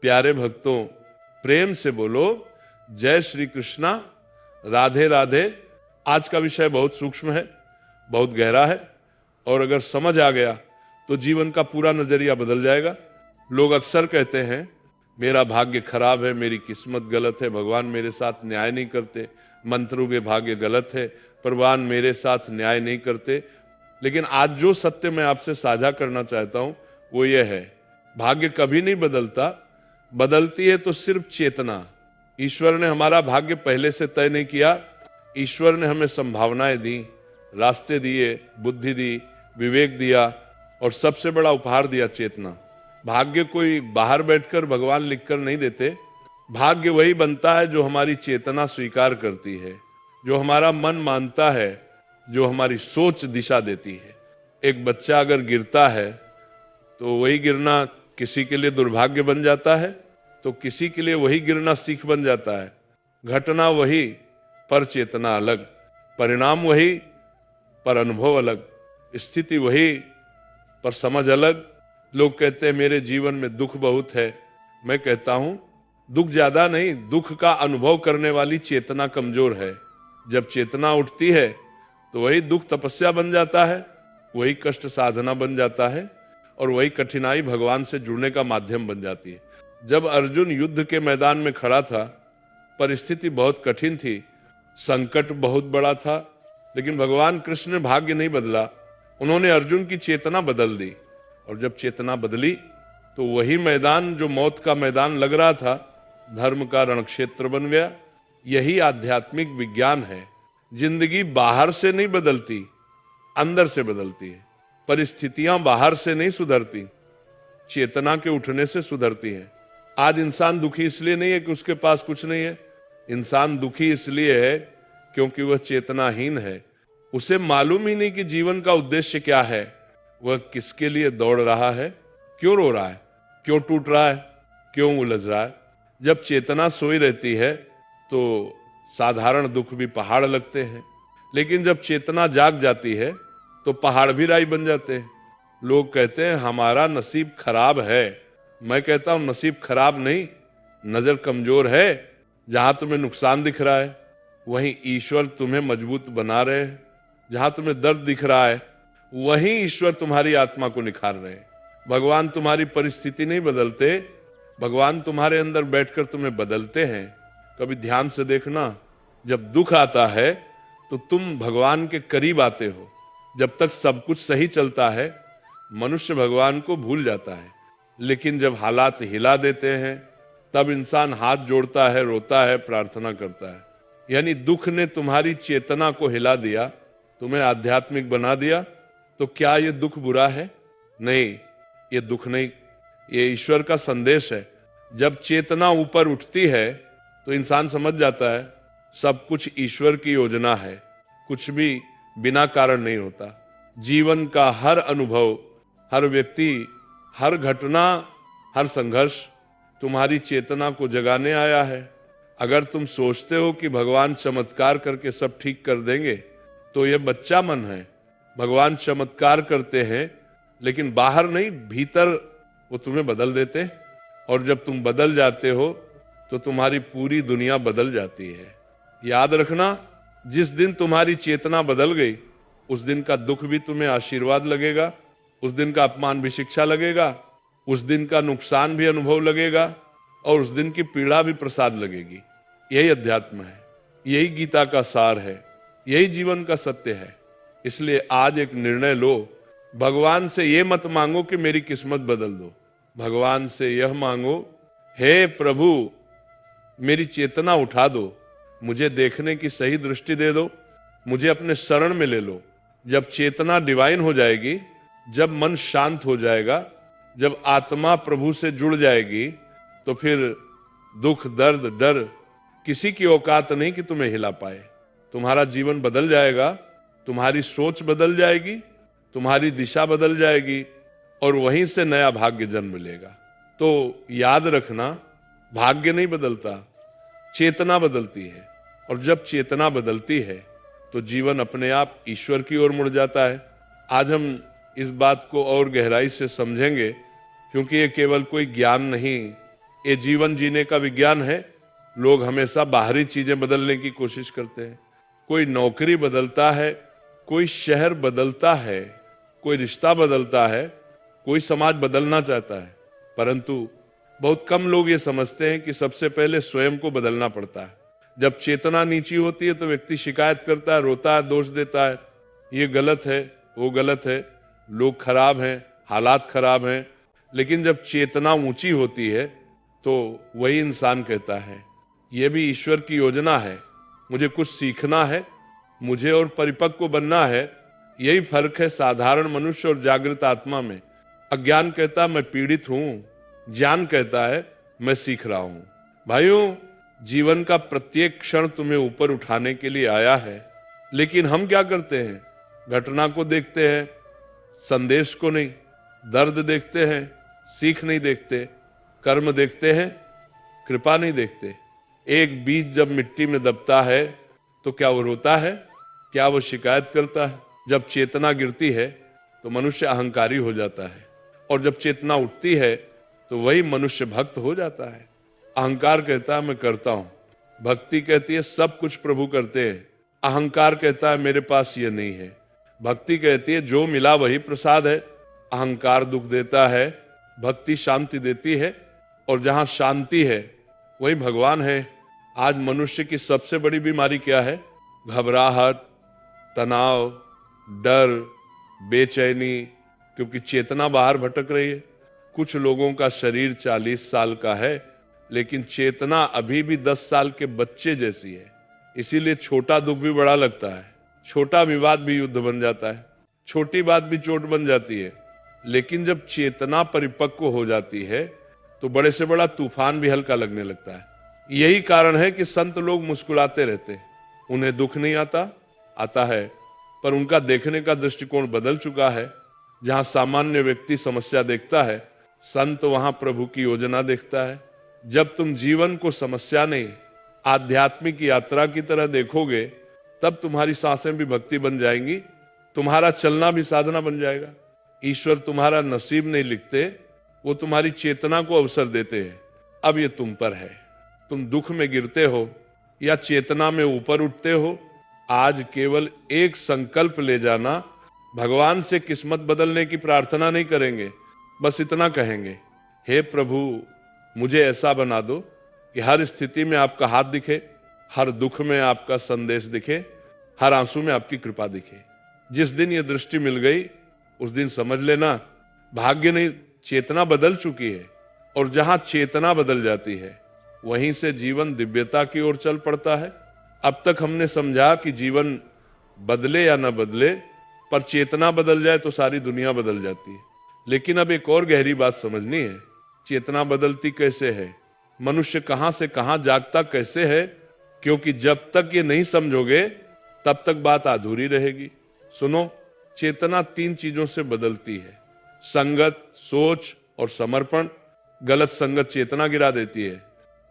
प्यारे भक्तों, प्रेम से बोलो जय श्री कृष्णा, राधे राधे। आज का विषय बहुत सूक्ष्म है, बहुत गहरा है, और अगर समझ आ गया तो जीवन का पूरा नजरिया बदल जाएगा। लोग अक्सर कहते हैं मेरा भाग्य खराब है, मेरी किस्मत गलत है, भगवान मेरे साथ न्याय नहीं करते, मंत्रों के भाग्य गलत है, भगवान मेरे साथ न्याय नहीं करते। लेकिन आज जो सत्य मैं आपसे साझा करना चाहता हूं वो ये है, भाग्य कभी नहीं बदलता, बदलती है तो सिर्फ चेतना। ईश्वर ने हमारा भाग्य पहले से तय नहीं किया, ईश्वर ने हमें संभावनाएं दी, रास्ते दिए, बुद्धि दी, विवेक दिया, और सबसे बड़ा उपहार दिया चेतना। भाग्य कोई बाहर बैठकर भगवान लिखकर नहीं देते, भाग्य वही बनता है जो हमारी चेतना स्वीकार करती है, जो हमारा मन मानता है, जो हमारी सोच दिशा देती है। एक बच्चा अगर गिरता है तो वही गिरना किसी के लिए दुर्भाग्य बन जाता है, तो किसी के लिए वही गिरना सीख बन जाता है। घटना वही पर चेतना अलग, परिणाम वही पर अनुभव अलग, स्थिति वही पर समझ अलग। लोग कहते हैं मेरे जीवन में दुख बहुत है, मैं कहता हूं दुख ज्यादा नहीं, दुख का अनुभव करने वाली चेतना कमजोर है। जब चेतना उठती है तो वही दुख तपस्या बन जाता है, वही कष्ट साधना बन जाता है, और वही कठिनाई भगवान से जुड़ने का माध्यम बन जाती है। जब अर्जुन युद्ध के मैदान में खड़ा था, परिस्थिति बहुत कठिन थी, संकट बहुत बड़ा था, लेकिन भगवान कृष्ण ने भाग्य नहीं बदला, उन्होंने अर्जुन की चेतना बदल दी। और जब चेतना बदली तो वही मैदान जो मौत का मैदान लग रहा था, धर्म का रणक्षेत्र बन गया। यही आध्यात्मिक विज्ञान है। जिंदगी बाहर से नहीं बदलती, अंदर से बदलती है। परिस्थितियां बाहर से नहीं सुधरती, चेतना के उठने से सुधरती हैं। आज इंसान दुखी इसलिए नहीं है कि उसके पास कुछ नहीं है, इंसान दुखी इसलिए है क्योंकि वह चेतनाहीन है। उसे मालूम ही नहीं कि जीवन का उद्देश्य क्या है, वह किसके लिए दौड़ रहा है, क्यों रो रहा है, क्यों टूट रहा है, क्यों उलझ रहा है। जब चेतना सोई रहती है तो साधारण दुख भी पहाड़ लगते हैं, लेकिन जब चेतना जाग जाती है तो पहाड़ भी राई बन जाते हैं। लोग कहते हैं हमारा नसीब खराब है, मैं कहता हूं नसीब खराब नहीं, नजर कमजोर है। जहां तुम्हें नुकसान दिख रहा है वहीं ईश्वर तुम्हें मजबूत बना रहे हैं, जहां तुम्हें दर्द दिख रहा है वहीं ईश्वर तुम्हारी आत्मा को निखार रहे हैं। भगवान तुम्हारी परिस्थिति नहीं बदलते, भगवान तुम्हारे अंदर बैठकर तुम्हें बदलते हैं। कभी ध्यान से देखना, जब दुख आता है तो तुम भगवान के करीब आते हो। जब तक सब कुछ सही चलता है मनुष्य भगवान को भूल जाता है, लेकिन जब हालात हिला देते हैं तब इंसान हाथ जोड़ता है, रोता है, प्रार्थना करता है। यानी दुख ने तुम्हारी चेतना को हिला दिया, तुम्हें आध्यात्मिक बना दिया। तो क्या ये दुख बुरा है? नहीं, ये दुख नहीं, ये ईश्वर का संदेश है। जब चेतना ऊपर उठती है तो इंसान समझ जाता है सब कुछ ईश्वर की योजना है, कुछ भी बिना कारण नहीं होता। जीवन का हर अनुभव, हर व्यक्ति, हर घटना, हर संघर्ष तुम्हारी चेतना को जगाने आया है। अगर तुम सोचते हो कि भगवान चमत्कार करके सब ठीक कर देंगे तो यह बच्चा मन है। भगवान चमत्कार करते हैं लेकिन बाहर नहीं, भीतर वो तुम्हें बदल देते, और जब तुम बदल जाते हो तो तुम्हारी पूरी दुनिया बदल जाती है। याद रखना, जिस दिन तुम्हारी चेतना बदल गई उस दिन का दुख भी तुम्हें आशीर्वाद लगेगा, उस दिन का अपमान भी शिक्षा लगेगा, उस दिन का नुकसान भी अनुभव लगेगा, और उस दिन की पीड़ा भी प्रसाद लगेगी। यही अध्यात्म है, यही गीता का सार है, यही जीवन का सत्य है। इसलिए आज एक निर्णय लो, भगवान से ये मत मांगो कि मेरी किस्मत बदल दो, भगवान से यह मांगो, हे प्रभु मेरी चेतना उठा दो, मुझे देखने की सही दृष्टि दे दो, मुझे अपने शरण में ले लो। जब चेतना डिवाइन हो जाएगी, जब मन शांत हो जाएगा, जब आत्मा प्रभु से जुड़ जाएगी, तो फिर दुख, दर्द, डर किसी की औकात नहीं कि तुम्हें हिला पाए। तुम्हारा जीवन बदल जाएगा, तुम्हारी सोच बदल जाएगी, तुम्हारी दिशा बदल जाएगी, और वहीं से नया भाग्य जन्म लेगा। तो याद रखना, भाग्य नहीं बदलता, चेतना बदलती है, और जब चेतना बदलती है तो जीवन अपने आप ईश्वर की ओर मुड़ जाता है। आज हम इस बात को और गहराई से समझेंगे, क्योंकि ये केवल कोई ज्ञान नहीं, ये जीवन जीने का विज्ञान है। लोग हमेशा बाहरी चीजें बदलने की कोशिश करते हैं। कोई नौकरी बदलता है, कोई शहर बदलता है, कोई रिश्ता बदलता है, कोई समाज बदलना चाहता है। परंतु बहुत कम लोग ये समझते हैं कि सबसे पहले स्वयं को बदलना पड़ता है। जब चेतना नीची होती है तो व्यक्ति शिकायत करता है, रोता है, दोष देता है, ये गलत है, वो गलत है, लोग खराब हैं, हालात खराब हैं। लेकिन जब चेतना ऊंची होती है तो वही इंसान कहता है ये भी ईश्वर की योजना है, मुझे कुछ सीखना है, मुझे और परिपक्व बनना है। यही फर्क है साधारण मनुष्य और जागृत आत्मा में। अज्ञान कहता है मैं पीड़ित हूं, ज्ञान कहता है मैं सीख रहा हूं। भाइयों, जीवन का प्रत्येक क्षण तुम्हें ऊपर उठाने के लिए आया है, लेकिन हम क्या करते हैं? घटना को देखते हैं, संदेश को नहीं। दर्द देखते हैं, सीख नहीं देखते। कर्म देखते हैं, कृपा नहीं देखते। एक बीज जब मिट्टी में दबता है तो क्या वो रोता है? क्या वो शिकायत करता है? जब चेतना गिरती है तो मनुष्य अहंकारी हो जाता है, और जब चेतना उठती है तो वही मनुष्य भक्त हो जाता है। अहंकार कहता है मैं करता हूं, भक्ति कहती है सब कुछ प्रभु करते हैं। अहंकार कहता है मेरे पास ये नहीं है। भक्ति कहती है जो मिला वही प्रसाद है। अहंकार दुख देता है, भक्ति शांति देती है, और जहां शांति है वही भगवान है। आज मनुष्य की सबसे बड़ी बीमारी क्या है? घबराहट, तनाव, डर, बेचैनी, क्योंकि चेतना बाहर भटक रही है। कुछ लोगों का शरीर 40 साल का है, लेकिन चेतना अभी भी 10 साल के बच्चे जैसी है। इसीलिए छोटा दुख भी बड़ा लगता है, छोटा विवाद भी युद्ध बन जाता है, छोटी बात भी चोट बन जाती है। लेकिन जब चेतना परिपक्व हो जाती है तो बड़े से बड़ा तूफान भी हल्का लगने लगता है। यही कारण है कि संत लोग मुस्कुराते रहते हैं। उन्हें दुख नहीं आता, आता है, पर उनका देखने का दृष्टिकोण बदल चुका है। जहां सामान्य व्यक्ति समस्या देखता है, संत वहां प्रभु की योजना देखता है। जब तुम जीवन को समस्या नहीं, आध्यात्मिक यात्रा की तरह देखोगे, तब तुम्हारी सांसें भी भक्ति बन जाएंगी, तुम्हारा चलना भी साधना बन जाएगा। ईश्वर तुम्हारा नसीब नहीं लिखते, वो तुम्हारी चेतना को अवसर देते हैं। अब ये तुम पर है, तुम दुख में गिरते हो या चेतना में ऊपर उठते हो। आज केवल एक संकल्प ले जाना। भगवान से किस्मत बदलने की प्रार्थना नहीं करेंगे, बस इतना कहेंगे, हे प्रभु मुझे ऐसा बना दो कि हर स्थिति में आपका हाथ दिखे, हर दुख में आपका संदेश दिखे, हर आंसू में आपकी कृपा दिखे। जिस दिन ये दृष्टि मिल गई उस दिन समझ लेना भाग्य नहीं, चेतना बदल चुकी है। और जहां चेतना बदल जाती है वहीं से जीवन दिव्यता की ओर चल पड़ता है। अब तक हमने समझा कि जीवन बदले या न बदले, पर चेतना बदल जाए तो सारी दुनिया बदल जाती है। लेकिन अब एक और गहरी बात समझनी है, चेतना बदलती कैसे है, मनुष्य कहां से कहां जागता कैसे है। क्योंकि जब तक ये नहीं समझोगे तब तक बात अधूरी रहेगी। सुनो, चेतना 3 चीजों से बदलती है, संगत, सोच और समर्पण। गलत संगत चेतना गिरा देती है।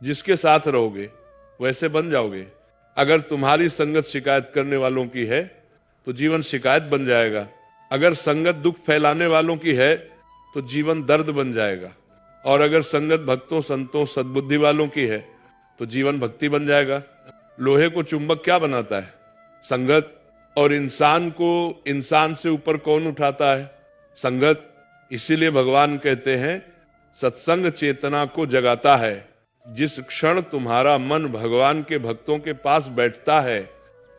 जिसके साथ रहोगे वैसे बन जाओगे। अगर तुम्हारी संगत शिकायत करने वालों की है तो जीवन शिकायत बन जाएगा। अगर संगत दुख फैलाने वालों की है तो जीवन दर्द बन जाएगा। और अगर संगत भक्तों, संतों, सद्बुद्धि वालों की है तो जीवन भक्ति बन जाएगा। लोहे को चुंबक क्या बनाता है? संगत। और इंसान को इंसान से ऊपर कौन उठाता है? संगत। इसीलिए भगवान कहते हैं सत्संग चेतना को जगाता है। जिस क्षण तुम्हारा मन भगवान के भक्तों के पास बैठता है,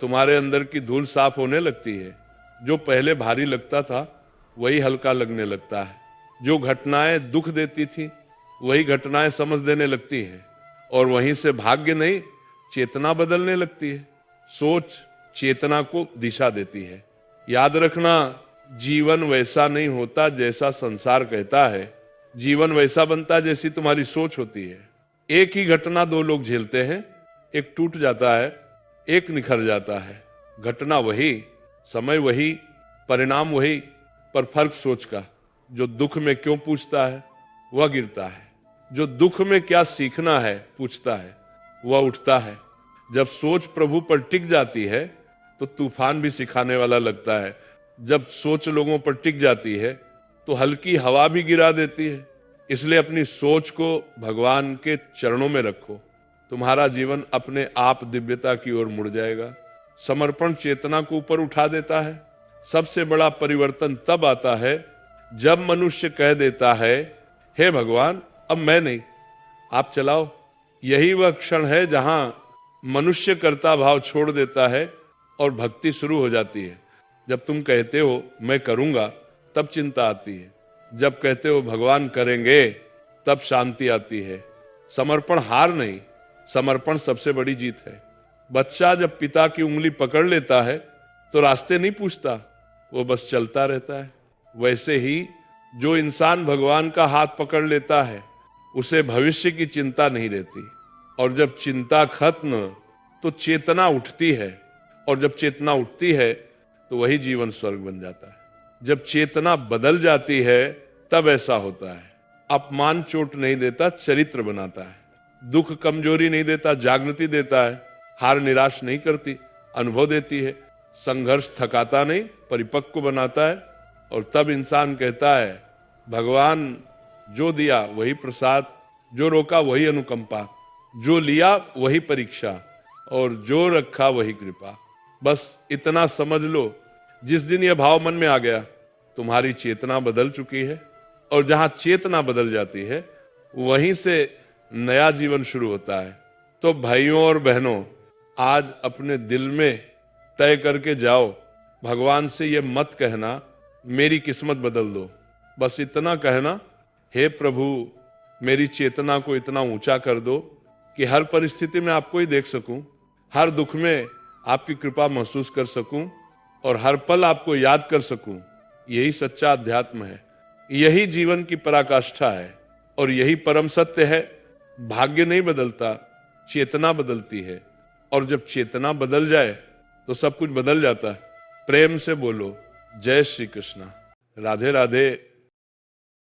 तुम्हारे अंदर की धूल साफ होने लगती है। जो पहले भारी लगता था वही हल्का लगने लगता है। जो घटनाएं दुख देती थी वही घटनाएं समझ देने लगती हैं, और वहीं से भाग्य नहीं चेतना बदलने लगती है। सोच चेतना को दिशा देती है। याद रखना, जीवन वैसा नहीं होता जैसा संसार कहता है, जीवन वैसा बनता जैसी तुम्हारी सोच होती है। एक ही घटना 2 लोग झेलते हैं, एक टूट जाता है, एक निखर जाता है। घटना वही, समय वही, परिणाम वही, पर फर्क सोच का। जो दुख में क्यों पूछता है वह गिरता है, जो दुख में क्या सीखना है पूछता है वह उठता है। जब सोच प्रभु पर टिक जाती है तो तूफान भी सिखाने वाला लगता है। जब सोच लोगों पर टिक जाती है तो हल्की हवा भी गिरा देती है। इसलिए अपनी सोच को भगवान के चरणों में रखो, तुम्हारा जीवन अपने आप दिव्यता की ओर मुड़ जाएगा। समर्पण चेतना को ऊपर उठा देता है। सबसे बड़ा परिवर्तन तब आता है जब मनुष्य कह देता है, हे भगवान अब मैं नहीं, आप चलाओ। यही वह क्षण है जहां मनुष्य कर्ता भाव छोड़ देता है और भक्ति शुरू हो जाती है। जब तुम कहते हो मैं करूंगा, तब चिंता आती है। जब कहते हो भगवान करेंगे, तब शांति आती है। समर्पण हार नहीं, समर्पण सबसे बड़ी जीत है। बच्चा जब पिता की उंगली पकड़ लेता है तो रास्ते नहीं पूछता, वो बस चलता रहता है। वैसे ही जो इंसान भगवान का हाथ पकड़ लेता है, उसे भविष्य की चिंता नहीं रहती। और जब चिंता खत्म तो चेतना उठती है, और जब चेतना उठती है तो वही जीवन स्वर्ग बन जाता है। जब चेतना बदल जाती है तब ऐसा होता है। अपमान चोट नहीं देता, चरित्र बनाता है। दुख कमजोरी नहीं देता, जागृति देता है। हार निराश नहीं करती, अनुभव देती है। संघर्ष थकाता नहीं, परिपक्व बनाता है। और तब इंसान कहता है, भगवान जो दिया वही प्रसाद, जो रोका वही अनुकंपा, जो लिया वही परीक्षा, और जो रखा वही कृपा। बस इतना समझ लो, जिस दिन यह भाव मन में आ गया, तुम्हारी चेतना बदल चुकी है। और जहां चेतना बदल जाती है, वहीं से नया जीवन शुरू होता है। तो भाइयों और बहनों, आज अपने दिल में तय करके जाओ, भगवान से ये मत कहना मेरी किस्मत बदल दो। बस इतना कहना, हे प्रभु मेरी चेतना को इतना ऊंचा कर दो कि हर परिस्थिति में आपको ही देख सकूं, हर दुख में आपकी कृपा महसूस कर सकूं, और हर पल आपको याद कर सकूं। यही सच्चा अध्यात्म है, यही जीवन की पराकाष्ठा है, और यही परम सत्य है। भाग्य नहीं बदलता, चेतना बदलती है। और जब चेतना बदल जाए तो सब कुछ बदल जाता है। प्रेम से बोलो, जय श्री कृष्णा। राधे राधे।